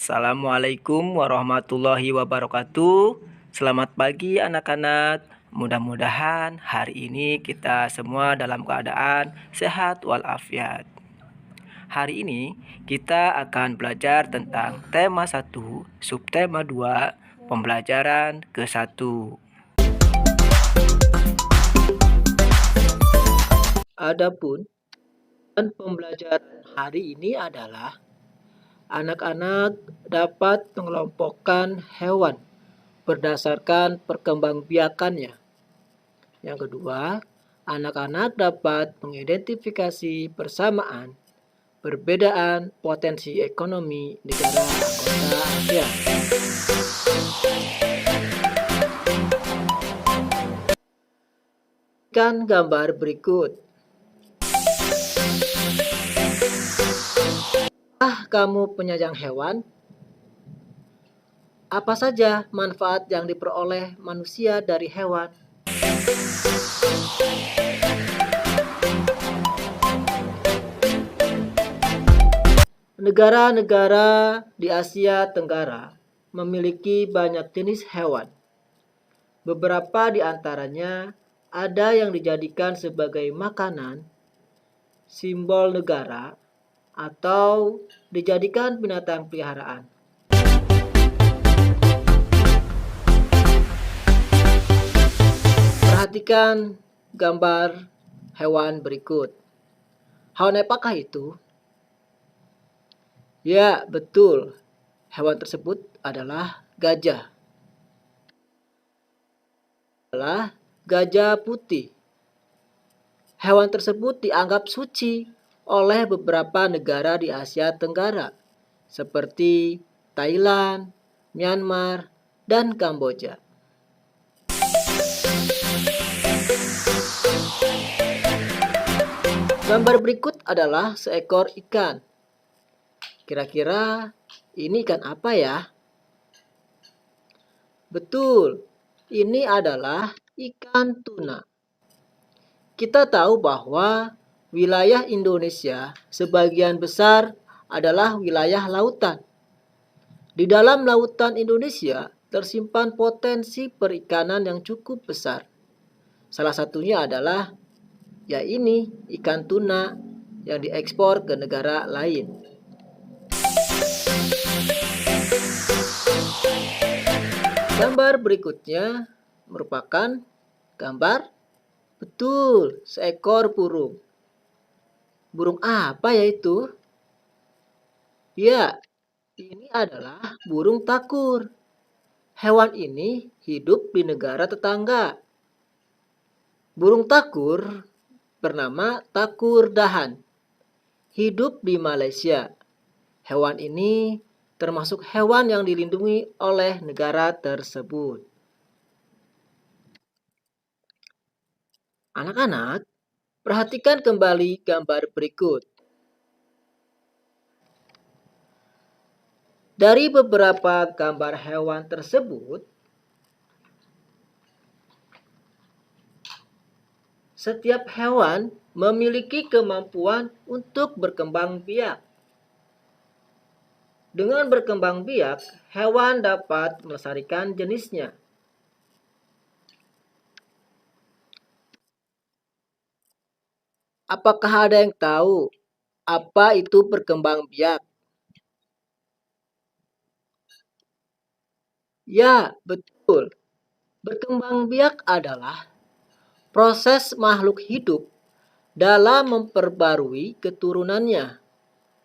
Assalamualaikum warahmatullahi wabarakatuh. Selamat pagi anak-anak. Mudah-mudahan hari ini kita semua dalam keadaan sehat walafiat. Hari ini kita akan belajar tentang tema 1, subtema 2, pembelajaran ke-1. Adapun pembelajaran hari ini adalah anak-anak dapat mengelompokkan hewan berdasarkan perkembangbiakannya. Yang kedua, anak-anak dapat mengidentifikasi persamaan, perbedaan potensi ekonomi negara anggota ASEAN. Kan gambar berikut. Kamu penyayang hewan? Apa saja manfaat yang diperoleh manusia dari hewan? Negara-negara di Asia Tenggara memiliki banyak jenis hewan. Beberapa di antaranya ada yang dijadikan sebagai makanan, simbol negara, atau dijadikan binatang peliharaan. Perhatikan gambar hewan berikut. Hewan apakah itu? Ya, betul. Hewan tersebut adalah gajah. Gajah putih. Hewan tersebut dianggap suci oleh beberapa negara di Asia Tenggara, seperti Thailand, Myanmar, dan Kamboja. Gambar berikut adalah seekor ikan. Kira-kira ini ikan apa ya? Betul, ini adalah ikan tuna. Kita tahu bahwa wilayah Indonesia sebagian besar adalah wilayah lautan. Di dalam lautan Indonesia tersimpan potensi perikanan yang cukup besar. Salah satunya adalah ini ikan tuna yang diekspor ke negara lain. Gambar berikutnya merupakan gambar betul seekor burung. Burung apa ya itu? Ya, ini adalah burung takur. Hewan ini hidup di negara tetangga. Burung takur bernama takur dahan. Hidup di Malaysia. Hewan ini termasuk hewan yang dilindungi oleh negara tersebut. Anak-anak, perhatikan kembali gambar berikut. Dari beberapa gambar hewan tersebut, setiap hewan memiliki kemampuan untuk berkembang biak. Dengan berkembang biak, hewan dapat melestarikan jenisnya. Apakah ada yang tahu apa itu berkembang biak? Ya, betul. Berkembang biak adalah proses makhluk hidup dalam memperbarui keturunannya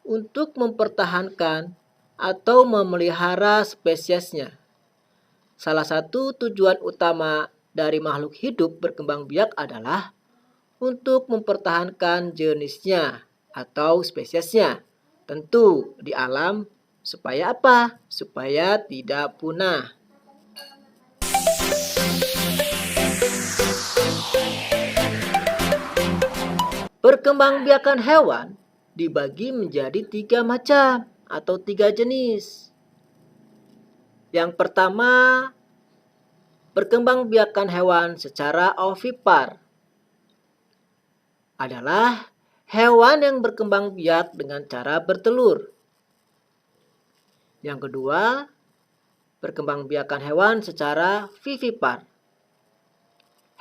untuk mempertahankan atau memelihara spesiesnya. Salah satu tujuan utama dari makhluk hidup berkembang biak adalah untuk mempertahankan jenisnya atau spesiesnya. Tentu di alam supaya apa? Supaya tidak punah. Perkembangbiakan hewan dibagi menjadi 3 macam atau 3 jenis. Yang pertama, perkembangbiakan hewan secara ovipar adalah hewan yang berkembang biak dengan cara bertelur. Yang kedua, perkembangbiakan hewan secara vivipar.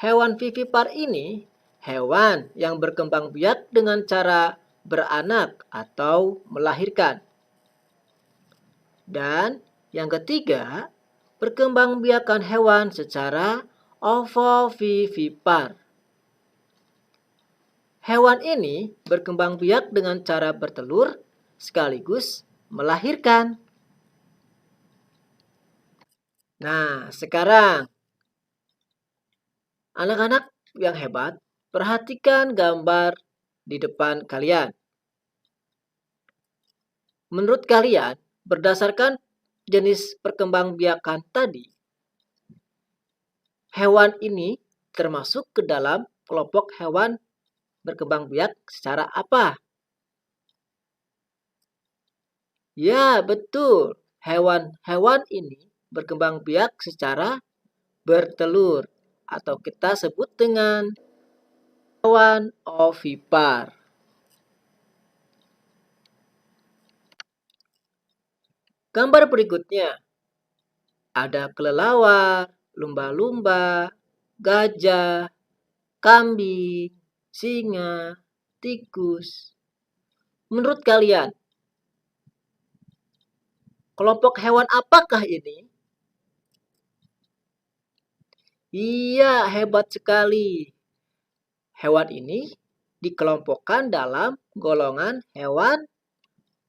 Hewan vivipar ini hewan yang berkembang biak dengan cara beranak atau melahirkan. Dan yang ketiga, perkembangbiakan hewan secara ovovivipar. Hewan ini berkembang biak dengan cara bertelur sekaligus melahirkan. Nah, sekarang anak-anak yang hebat, perhatikan gambar di depan kalian. Menurut kalian, berdasarkan jenis perkembangbiakan tadi, hewan ini termasuk ke dalam kelompok hewan berkembang biak secara apa? Ya, betul. Hewan-hewan ini berkembang biak secara bertelur atau kita sebut dengan hewan ovipar. Gambar berikutnya ada kelelawar, lumba-lumba, gajah, kambing, singa, tikus. Menurut kalian, kelompok hewan apakah ini? Iya, hebat sekali. Hewan ini dikelompokkan dalam golongan hewan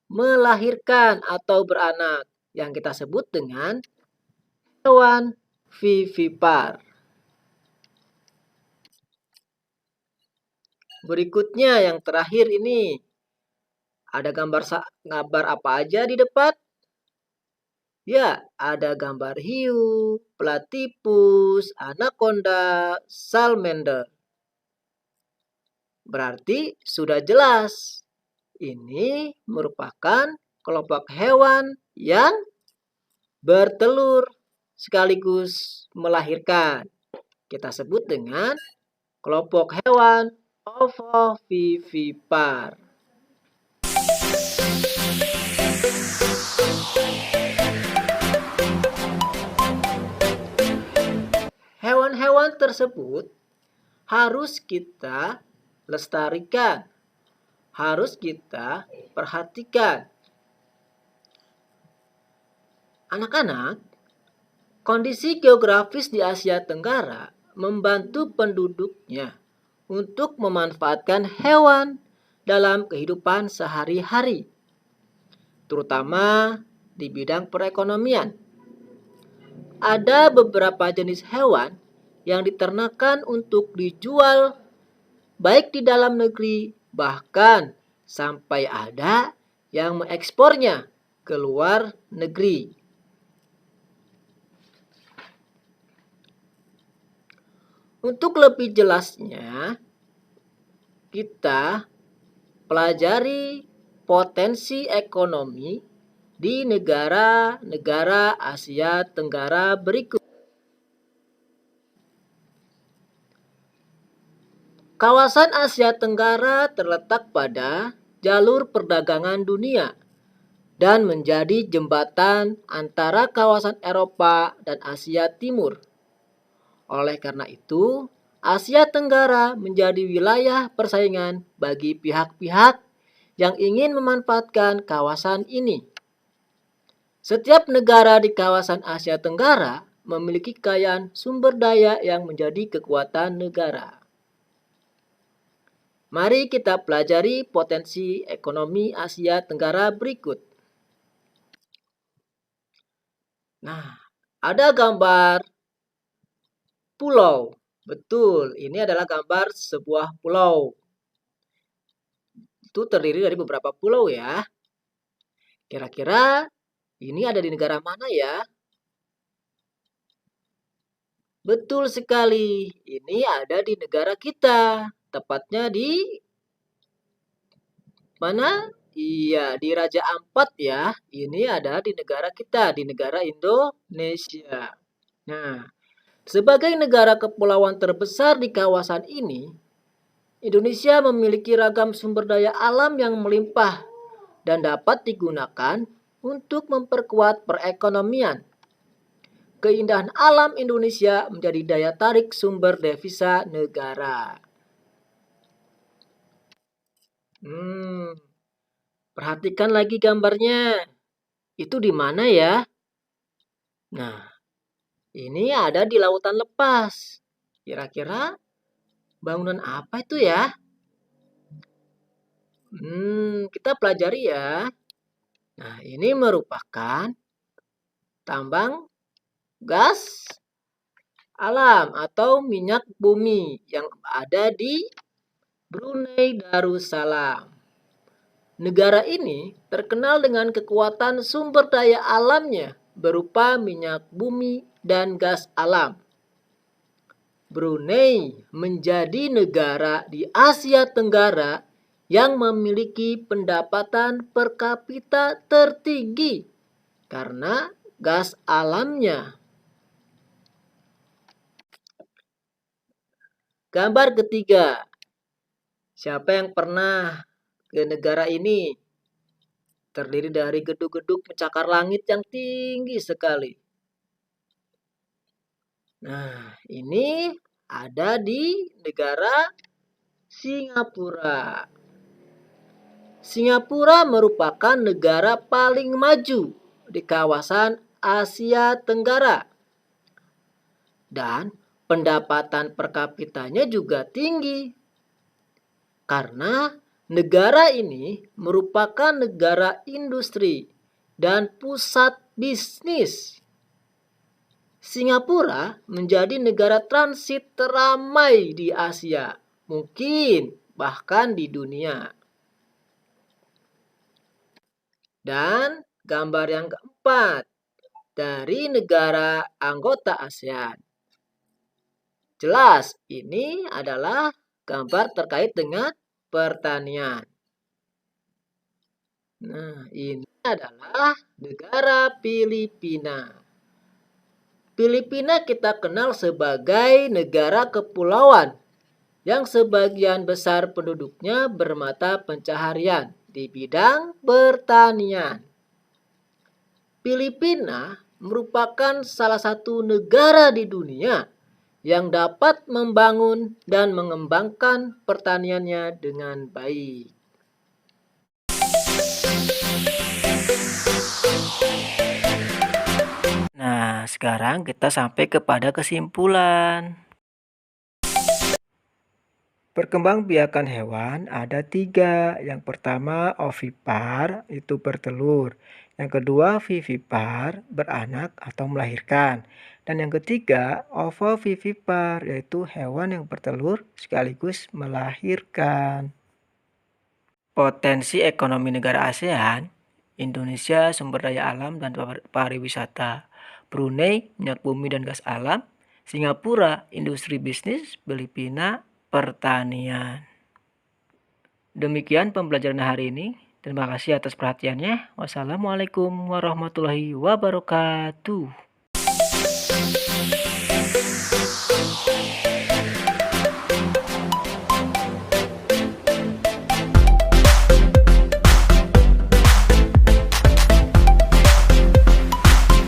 melahirkan atau beranak yang kita sebut dengan hewan vivipar. Berikutnya yang terakhir ini. Ada gambar apa aja di depan? Ya, ada gambar hiu, platypus, anaconda, salamander. Berarti sudah jelas. Ini merupakan kelompok hewan yang bertelur sekaligus melahirkan. Kita sebut dengan kelompok hewan ovovivipar. Hewan-hewan tersebut harus kita lestarikan, harus kita perhatikan. Anak-anak, kondisi geografis di Asia Tenggara membantu penduduknya untuk memanfaatkan hewan dalam kehidupan sehari-hari, terutama di bidang perekonomian. Ada beberapa jenis hewan yang diternakan untuk dijual baik di dalam negeri, bahkan sampai ada yang mengekspornya ke luar negeri. Untuk lebih jelasnya, kita pelajari potensi ekonomi di negara-negara Asia Tenggara berikut. Kawasan Asia Tenggara terletak pada jalur perdagangan dunia dan menjadi jembatan antara kawasan Eropa dan Asia Timur. Oleh karena itu, Asia Tenggara menjadi wilayah persaingan bagi pihak-pihak yang ingin memanfaatkan kawasan ini. Setiap negara di kawasan Asia Tenggara memiliki kekayaan sumber daya yang menjadi kekuatan negara. Mari kita pelajari potensi ekonomi Asia Tenggara berikut. Nah, ada gambar pulau. Betul, ini adalah gambar sebuah pulau. Itu terdiri dari beberapa pulau ya. Kira-kira ini ada di negara mana ya? Betul sekali, ini ada di negara kita. Tepatnya di mana? Iya, di Raja Ampat ya. Ini ada di negara kita, di negara Indonesia. Nah, sebagai negara kepulauan terbesar di kawasan ini, Indonesia memiliki ragam sumber daya alam yang melimpah dan dapat digunakan untuk memperkuat perekonomian. Keindahan alam Indonesia menjadi daya tarik sumber devisa negara. Perhatikan lagi gambarnya. Itu di mana ya? Nah, ini ada di lautan lepas. Kira-kira bangunan apa itu ya? Kita pelajari ya. Nah, ini merupakan tambang gas alam atau minyak bumi yang ada di Brunei Darussalam. Negara ini terkenal dengan kekuatan sumber daya alamnya berupa minyak bumi dan gas alam. Brunei menjadi negara di Asia Tenggara yang memiliki pendapatan per kapita tertinggi karena gas alamnya. Gambar ketiga. Siapa yang pernah ke negara ini? Terdiri dari gedung-gedung pencakar langit yang tinggi sekali. Nah, ini ada di negara Singapura. Singapura merupakan negara paling maju di kawasan Asia Tenggara. Dan pendapatan per kapitanya juga tinggi. Karena negara ini merupakan negara industri dan pusat bisnis. Singapura menjadi negara transit teramai di Asia, mungkin bahkan di dunia. Dan gambar yang keempat, dari negara anggota ASEAN. Jelas, ini adalah gambar terkait dengan pertanian. Nah, ini adalah negara Filipina. Filipina kita kenal sebagai negara kepulauan yang sebagian besar penduduknya bermata pencaharian di bidang pertanian. Filipina merupakan salah satu negara di dunia yang dapat membangun dan mengembangkan pertaniannya dengan baik. Nah, sekarang kita sampai kepada kesimpulan. Perkembangbiakan hewan ada 3. Yang pertama ovipar, itu bertelur. Yang kedua vivipar, beranak atau melahirkan. Dan yang ketiga ovovivipar, yaitu hewan yang bertelur sekaligus melahirkan. Potensi ekonomi negara ASEAN, Indonesia sumber daya alam dan pariwisata, Brunei minyak bumi dan gas alam, Singapura industri bisnis, Filipina pertanian. Demikian pembelajaran hari ini. Terima kasih atas perhatiannya. Wassalamualaikum warahmatullahi wabarakatuh.